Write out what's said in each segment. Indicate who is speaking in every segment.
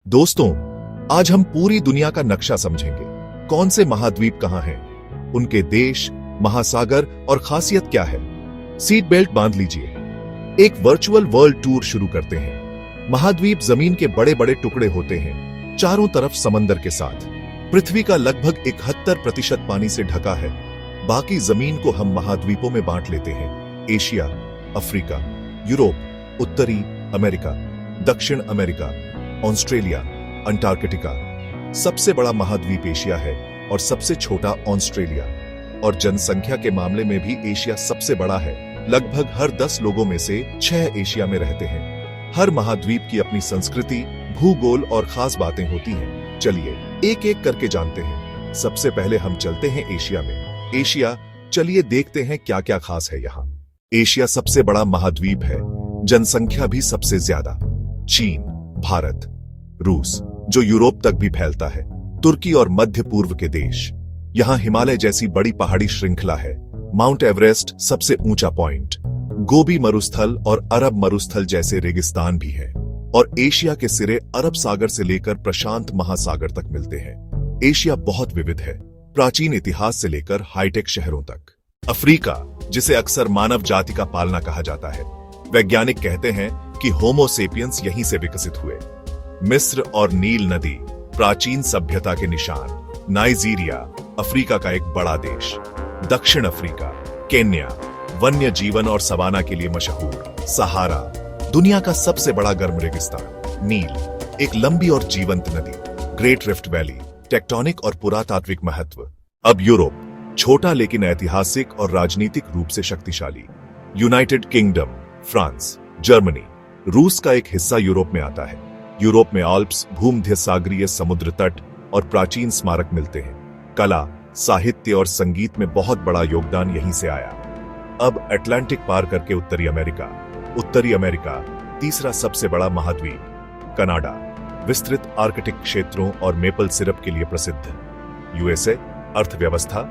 Speaker 1: दोस्तों, आज हम पूरी दुनिया का नक्शा समझेंगे। कौन से महाद्वीप कहां हैं, उनके देश, महासागर और खासियत क्या है। सीट बेल्ट बांध लीजिए। एक वर्चुअल वर्ल्ड टूर शुरू करते हैं। महाद्वीप जमीन के बड़े बड़े टुकड़े होते हैं, चारों तरफ समंदर के साथ। पृथ्वी का लगभग 71% पानी से ढका है। बाकी जमीन को हम महाद्वीपों में बांट लेते हैं। एशिया, अफ्रीका, यूरोप, उत्तरी अमेरिका, दक्षिण अमेरिका, ऑस्ट्रेलिया, अंटार्कटिका। सबसे बड़ा महाद्वीप एशिया है और सबसे छोटा ऑस्ट्रेलिया। और जनसंख्या के मामले में भी एशिया सबसे बड़ा है। लगभग हर 10 लोगों में से 6 एशिया में रहते हैं। हर महाद्वीप की अपनी संस्कृति, भूगोल और खास बातें होती हैं। चलिए एक एक करके जानते हैं। सबसे पहले हम चलते हैं एशिया में। एशिया, चलिए देखते हैं क्या क्या खास है यहाँ। एशिया सबसे बड़ा महाद्वीप है, जनसंख्या भी सबसे ज्यादा। चीन, भारत, रूस, जो यूरोप तक भी फैलता है, तुर्की और मध्य पूर्व के देश। यहाँ हिमालय जैसी बड़ी पहाड़ी श्रृंखला है। माउंट एवरेस्ट सबसे ऊंचा पॉइंट, गोबी मरुस्थल और अरब मरुस्थल जैसे रेगिस्तान भी है। और एशिया के सिरे अरब सागर से लेकर प्रशांत महासागर तक मिलते हैं। एशिया बहुत विविध है, प्राचीन इतिहास से लेकर हाईटेक शहरों तक। अफ्रीका, जिसे अक्सर मानव जाति का पालना कहा जाता है, वैज्ञानिक कहते हैं कि होमो सेपियंस यहीं से विकसित हुए। मिस्र और नील नदी, प्राचीन सभ्यता के निशान। नाइजीरिया, अफ्रीका का एक बड़ा देश। दक्षिण अफ्रीका, केन्या, वन्य जीवन और सवाना के लिए मशहूर। सहारा, दुनिया का सबसे बड़ा गर्म रेगिस्तान। नील, एक लंबी और जीवंत नदी। ग्रेट रिफ्ट वैली, टेक्टोनिक और पुरातात्विक महत्व। अब यूरोप, छोटा लेकिन ऐतिहासिक और राजनीतिक रूप से शक्तिशाली। United kingdom, France, Germany. रूस का एक हिस्सा यूरोप में आता है। यूरोप में आल्प्स, भूमध्य सागरीय समुद्र तट और प्राचीन स्मारक मिलते हैं। कला, साहित्य और संगीत में बहुत बड़ा योगदान यहीं से आया। अब अटलांटिक पार करके उत्तरी अमेरिका, तीसरा सबसे बड़ा महाद्वीप। कनाडा, विस्तृत आर्कटिक क्षेत्रों और मेपल सिरप के लिए प्रसिद्ध। यूएसए, अर्थव्यवस्था,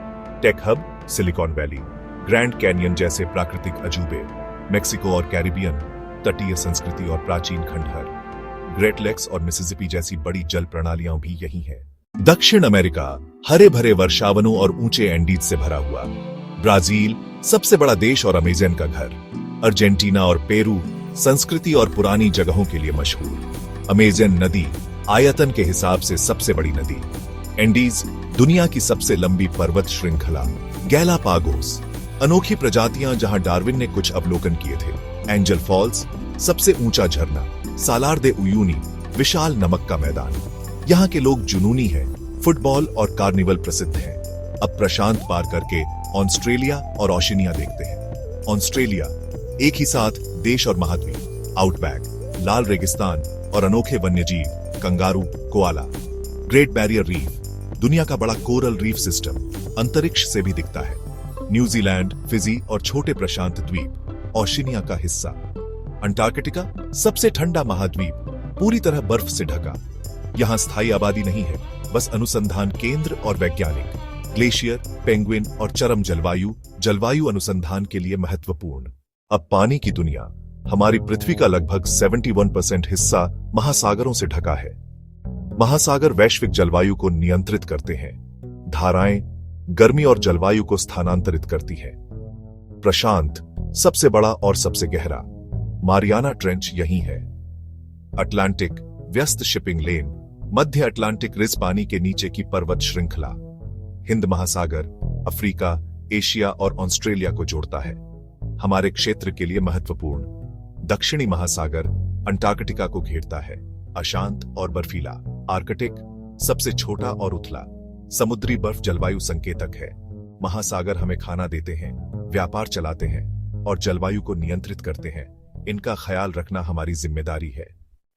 Speaker 1: tech hub, silicon valley, grand canyon जैसे प्राकृतिक अजूबे। मेक्सिको और कैरिबियन, तटीय संस्कृति और प्राचीन खंडहर। ग्रेट लेक्स और मिसिसिपी जैसी बड़ी जल प्रणालियां भी यही हैं। दक्षिण अमेरिका, हरे भरे वर्षावनों और ऊंचे एंडीज से भरा हुआ। ब्राजील, सबसे बड़ा देश और अमेजन का घर। अर्जेंटीना और पेरू, संस्कृति और पुरानी जगहों के लिए मशहूर। अमेजन नदी, आयतन के हिसाब से सबसे बड़ी नदी। एंडीज, दुनिया की सबसे लंबी पर्वत श्रृंखला। गैलापागोस, अनोखी प्रजातियां जहां डार्विन ने कुछ अवलोकन किए थे। एंजल फॉल्स, सबसे ऊंचा झरना। सालार दे उयूनी, विशाल नमक का मैदान। यहाँ के लोग जुनूनी हैं, फुटबॉल और कार्निवल प्रसिद्ध हैं। अब प्रशांत पार करके ऑस्ट्रेलिया और ओशिनिया देखते हैं। ऑस्ट्रेलिया, एक ही साथ देश और महाद्वीप। आउटबैक, लाल रेगिस्तान और अनोखे वन्यजीव, kangaroo, koala. Great barrier reef, दुनिया का बड़ा कोरल रीफ सिस्टम, अंतरिक्ष से भी दिखता है। न्यूजीलैंड, फिजी और छोटे प्रशांत द्वीप, ओशिनिया का हिस्सा। अंटार्कटिका, सबसे ठंडा महाद्वीप, पूरी तरह बर्फ से ढका। यहाँ स्थायी आबादी नहीं है, बस अनुसंधान केंद्र और वैज्ञानिक। ग्लेशियर, पेंगुइन और चरम जलवायु अनुसंधान के लिए महत्वपूर्ण। अब पानी की दुनिया, हमारी पृथ्वी का लगभग 71% हिस्सा महासागरों से ढका है। महासागर वैश्विक जलवायु को नियंत्रित करते हैं। धाराएं गर्मी और जलवायु को स्थानांतरित करती हैं। प्रशांत, सबसे बड़ा और सबसे गहरा। मारियाना ट्रेंच यही है। अटलांटिक, व्यस्त शिपिंग लेन। मध्य अटलांटिक रिज, पानी के नीचे की पर्वत श्रृंखला। हिंद महासागर, अफ्रीका, एशिया और ऑस्ट्रेलिया को जोड़ता है, हमारे क्षेत्र के लिए महत्वपूर्ण। दक्षिणी महासागर, अंटार्कटिका को घेरता है, अशांत और बर्फीला। आर्कटिक, सबसे छोटा और उथला। समुद्री बर्फ जलवायु संकेतक है। महासागर हमें खाना देते हैं, व्यापार चलाते हैं और जलवायु को नियंत्रित करते हैं। इनका ख्याल रखना हमारी जिम्मेदारी है।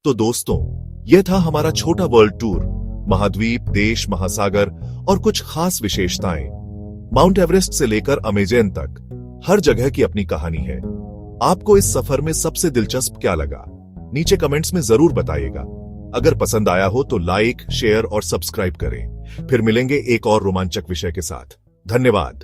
Speaker 1: तो दोस्तों, यह था हमारा छोटा वर्ल्ड टूर। महाद्वीप, देश, महासागर और कुछ खास विशेषताएं। माउंट एवरेस्ट से लेकर अमेजन तक, हर जगह की अपनी कहानी है। आपको इस सफर में सबसे दिलचस्प क्या लगा, नीचे कमेंट्स में जरूर बताइएगा। अगर पसंद आया हो तो लाइक, शेयर और सब्सक्राइब करें। फिर मिलेंगे एक और रोमांचक विषय के साथ। धन्यवाद।